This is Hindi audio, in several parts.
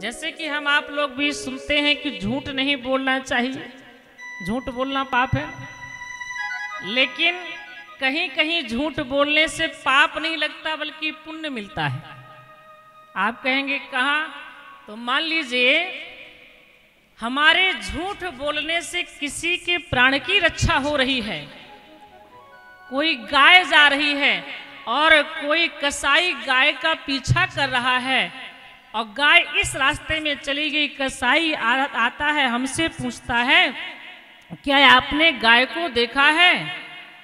जैसे कि हम आप लोग भी सुनते हैं कि झूठ नहीं बोलना चाहिए, झूठ बोलना पाप है, लेकिन कहीं कहीं झूठ बोलने से पाप नहीं लगता बल्कि पुण्य मिलता है। आप कहेंगे कहाँ? तो मान लीजिए हमारे झूठ बोलने से किसी के प्राण की रक्षा हो रही है, कोई गाय जा रही है और कोई कसाई गाय का पीछा कर रहा है और गाय इस रास्ते में चली गई, कसाई आता है हमसे पूछता है क्या आपने गाय को देखा है,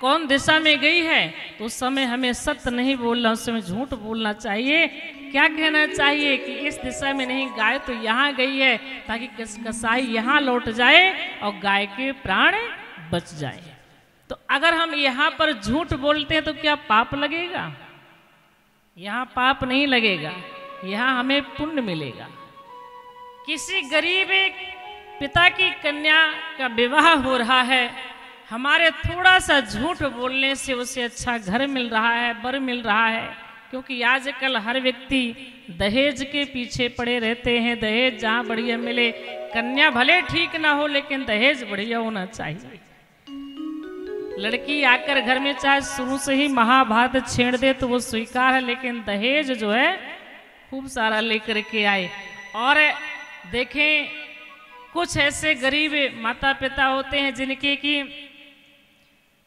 कौन दिशा में गई है? तो उस समय हमें सत्य नहीं बोलना, उस समय झूठ बोलना चाहिए। क्या कहना चाहिए कि इस दिशा में नहीं, गाय तो यहाँ गई है, ताकि कसाई यहाँ लौट जाए और गाय के प्राण बच जाए। तो अगर हम यहाँ पर झूठ बोलते हैं तो क्या पाप लगेगा? यहाँ पाप नहीं लगेगा, यहाँ हमें पुण्य मिलेगा। किसी गरीब पिता की कन्या का विवाह हो रहा है, हमारे थोड़ा सा झूठ बोलने से उसे अच्छा घर मिल रहा है, वर मिल रहा है, क्योंकि आजकल हर व्यक्ति दहेज के पीछे पड़े रहते हैं। दहेज जहाँ बढ़िया मिले, कन्या भले ठीक ना हो लेकिन दहेज बढ़िया होना चाहिए। लड़की आकर घर में चाहे शुरू से ही महाभारत छेड़ दे तो वो स्वीकार है, लेकिन दहेज जो है खूब सारा लेकर के आए। और देखें कुछ ऐसे गरीब माता पिता होते हैं जिनके की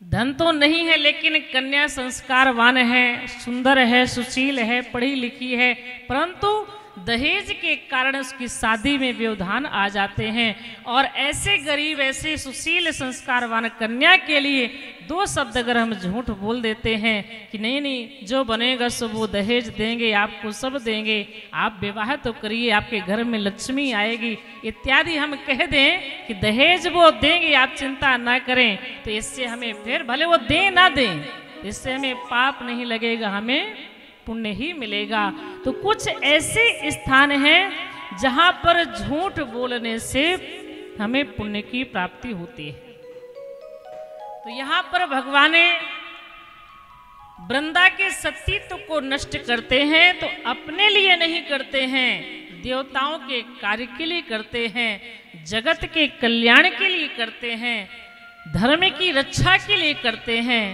धन तो नहीं है लेकिन कन्या संस्कारवान है, सुंदर है, सुशील है, पढ़ी लिखी है, परंतु दहेज के कारण उसकी शादी में व्यवधान आ जाते हैं। और ऐसे गरीब, ऐसे सुशील संस्कारवान कन्या के लिए दो शब्द अगर हम झूठ बोल देते हैं कि नहीं नहीं जो बनेगा सो वो दहेज देंगे, आपको सब देंगे, आप विवाह तो करिए, आपके घर में लक्ष्मी आएगी इत्यादि हम कह दें कि दहेज वो देंगे, आप चिंता ना करें, तो इससे हमें फिर भले वो दें ना दें, इससे हमें पाप नहीं लगेगा, हमें पुण्य ही मिलेगा। तो कुछ ऐसे स्थान हैं जहां पर झूठ बोलने से हमें पुण्य की प्राप्ति होती है। तो यहाँ पर भगवान वृंदा के सतीत्व को नष्ट करते हैं, तो अपने लिए नहीं करते हैं, देवताओं के कार्य के लिए करते हैं, जगत के कल्याण के लिए करते हैं, धर्म की रक्षा के लिए करते हैं।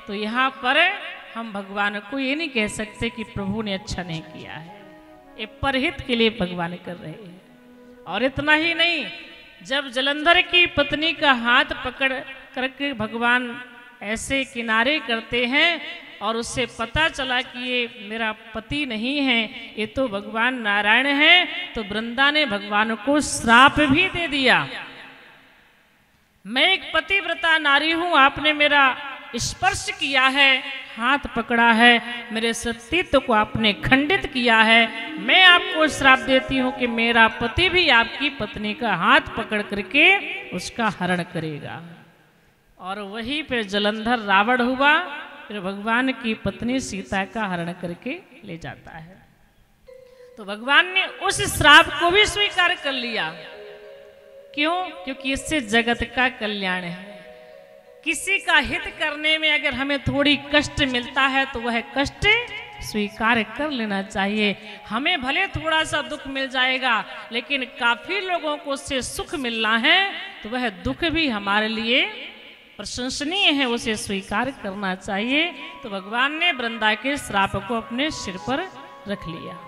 तो यहाँ पर हम भगवान को ये नहीं कह सकते कि प्रभु ने अच्छा नहीं किया है, ये परहित के लिए भगवान कर रहे हैं। और इतना ही नहीं, जब जलंधर की पत्नी का हाथ पकड़ करके भगवान ऐसे किनारे करते हैं और उससे पता चला कि ये मेरा पति नहीं है, ये तो भगवान नारायण है, तो वृंदा ने भगवान को श्राप भी दे दिया। मैं एक पतिव्रता नारी हूं, आपने मेरा स्पर्श किया है, हाथ पकड़ा है, मेरे सतीत्व को आपने खंडित किया है, मैं आपको श्राप देती हूं कि मेरा पति भी आपकी पत्नी का हाथ पकड़ करके उसका हरण करेगा। और वहीं पे जलंधर रावण हुआ, फिर भगवान की पत्नी सीता का हरण करके ले जाता है। तो भगवान ने उस श्राप को भी स्वीकार कर लिया। क्यों? क्योंकि इससे जगत का कल्याण है। किसी का हित करने में अगर हमें थोड़ी कष्ट मिलता है तो वह कष्ट स्वीकार कर लेना चाहिए। हमें भले थोड़ा सा दुख मिल जाएगा, लेकिन काफी लोगों को उससे सुख मिलना है, तो वह दुख भी हमारे लिए प्रशंसनीय है, उसे स्वीकार करना चाहिए। तो भगवान ने वृंदा के श्राप को अपने सिर पर रख लिया।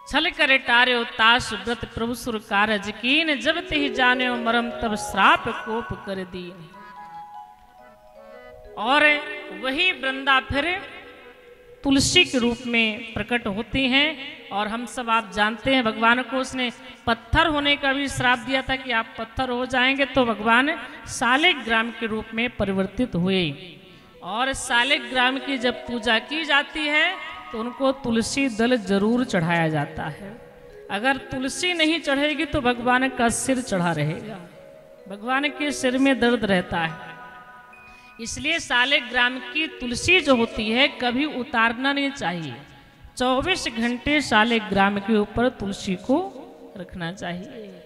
छल कर टार्यो ताश व्रत प्रभु सुर कारज कीन, जब तिहि जान्यो मरम तब श्राप कोप कर दीन। और वही वृंदा फिर तुलसी के रूप में प्रकट होती हैं। और हम सब आप जानते हैं भगवान को उसने पत्थर होने का भी श्राप दिया था कि आप पत्थर हो जाएंगे, तो भगवान शालिग्राम के रूप में परिवर्तित हुए। और शालिग्राम की जब पूजा की जाती है तो उनको तुलसी दल जरूर चढ़ाया जाता है। अगर तुलसी नहीं चढ़ेगी तो भगवान का सिर चढ़ा रहेगा, भगवान के सिर में दर्द रहता है। इसलिए शालिग्राम की तुलसी जो होती है कभी उतारना नहीं चाहिए, 24 घंटे शालिग्राम के ऊपर तुलसी को रखना चाहिए।